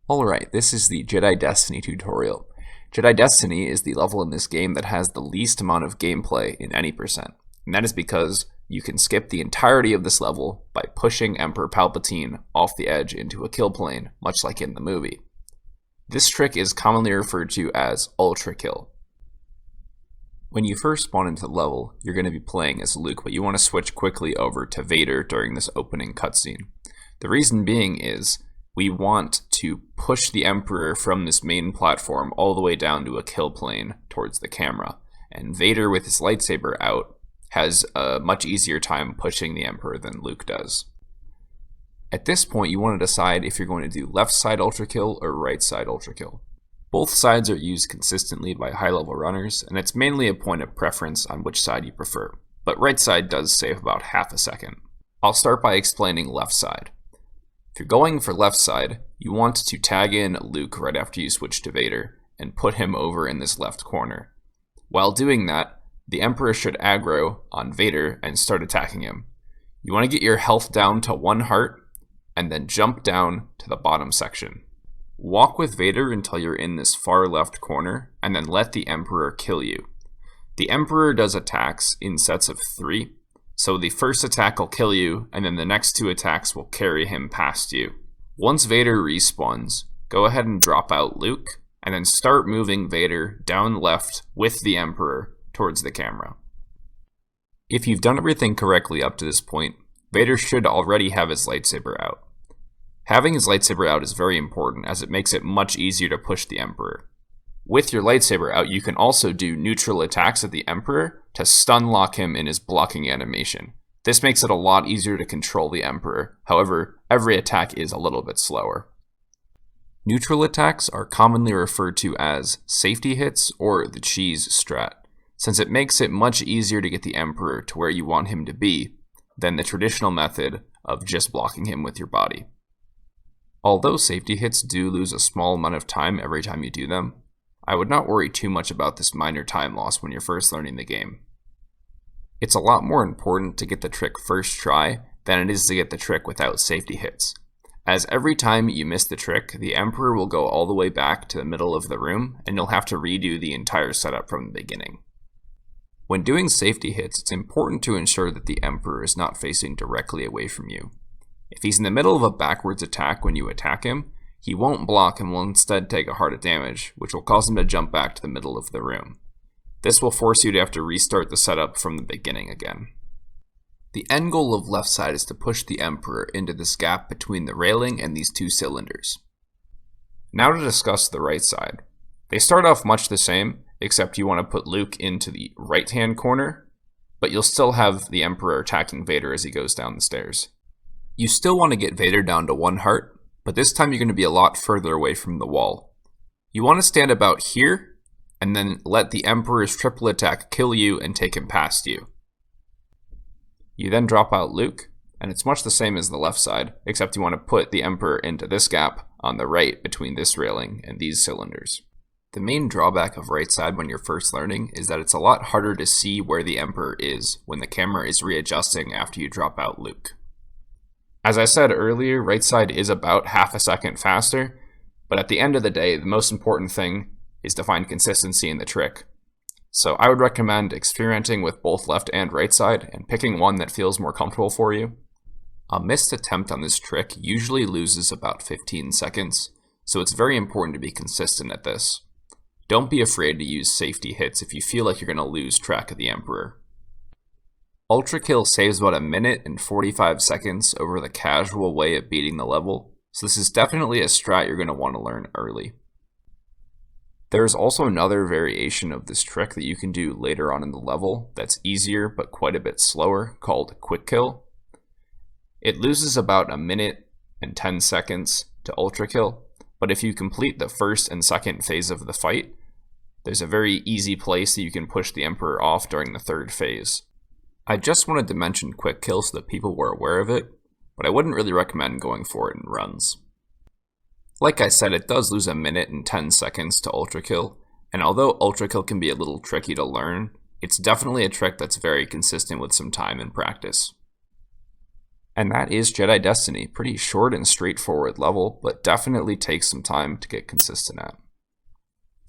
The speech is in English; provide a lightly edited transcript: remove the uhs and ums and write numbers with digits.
Alright, this is the Jedi Destiny tutorial. Jedi Destiny is the level in this game that has the least amount of gameplay in any percent, and that is because you can skip the entirety of this level by pushing Emperor Palpatine off the edge into a kill plane, much like in the movie. This trick is commonly referred to as Ultra Kill. When you first spawn into the level, you're going to be playing as Luke, but you want to switch quickly over to Vader during this opening cutscene. The reason being is we want to push the Emperor from this main platform all the way down to a kill plane towards the camera. And Vader, with his lightsaber out, has a much easier time pushing the Emperor than Luke does. At this point, you want to decide if you're going to do left side ultra kill or right side ultra kill. Both sides are used consistently by high-level runners, and it's mainly a point of preference on which side you prefer, but right side does save about half a second. I'll start by explaining left side. If you're going for left side, you want to tag in Luke right after you switch to Vader and put him over in this left corner. While doing that, the Emperor should aggro on Vader and start attacking him. You want to get your health down to 1 heart and then jump down to the bottom section. Walk with Vader until you're in this far left corner and then let the Emperor kill you. The Emperor does attacks in sets of 3. So the first attack will kill you, and then the next 2 attacks will carry him past you. Once Vader respawns, go ahead and drop out Luke, and then start moving Vader down left with the Emperor towards the camera. If you've done everything correctly up to this point, Vader should already have his lightsaber out. Having his lightsaber out is very important, as it makes it much easier to push the Emperor. With your lightsaber out, you can also do neutral attacks at the Emperor to stun lock him in his blocking animation. This makes it a lot easier to control the Emperor, however, every attack is a little bit slower. Neutral attacks are commonly referred to as safety hits or the cheese strat, since it makes it much easier to get the Emperor to where you want him to be than the traditional method of just blocking him with your body. Although safety hits do lose a small amount of time every time you do them, I would not worry too much about this minor time loss when you're first learning the game. It's a lot more important to get the trick first try than it is to get the trick without safety hits, as every time you miss the trick, the Emperor will go all the way back to the middle of the room and you'll have to redo the entire setup from the beginning. When doing safety hits, it's important to ensure that the Emperor is not facing directly away from you. If he's in the middle of a backwards attack when you attack him, he won't block and will instead take a heart of damage, which will cause him to jump back to the middle of the room. This will force you to have to restart the setup from the beginning again. The end goal of left side is to push the Emperor into this gap between the railing and these 2 cylinders. Now to discuss the right side. They start off much the same, except you want to put Luke into the right-hand corner, but you'll still have the Emperor attacking Vader as he goes down the stairs. You still want to get Vader down to 1 heart, but this time you're going to be a lot further away from the wall. You want to stand about here, and then let the Emperor's triple attack kill you and take him past you. You then drop out Luke, and it's much the same as the left side, except you want to put the Emperor into this gap on the right between this railing and these cylinders. The main drawback of right side when you're first learning is that it's a lot harder to see where the Emperor is when the camera is readjusting after you drop out Luke. As I said earlier, right side is about half a second faster, but at the end of the day, the most important thing is to find consistency in the trick. So I would recommend experimenting with both left and right side and picking one that feels more comfortable for you. A missed attempt on this trick usually loses about 15 seconds, so it's very important to be consistent at this. Don't be afraid to use safety hits if you feel like you're going to lose track of the Emperor. Ultra Kill saves about 1 minute and 45 seconds over the casual way of beating the level, so this is definitely a strat you're going to want to learn early. There's also another variation of this trick that you can do later on in the level that's easier but quite a bit slower, called Quick Kill. It loses about 1 minute and 10 seconds to Ultra Kill, but if you complete the first and second phase of the fight, there's a very easy place that you can push the Emperor off during the 3rd phase. I just wanted to mention Quick Kill so that people were aware of it, but I wouldn't really recommend going for it in runs. Like I said, it does lose 1 minute and 10 seconds to Ultra Kill, and although Ultra Kill can be a little tricky to learn, it's definitely a trick that's very consistent with some time and practice. And that is Jedi Destiny. Pretty short and straightforward level, but definitely takes some time to get consistent at.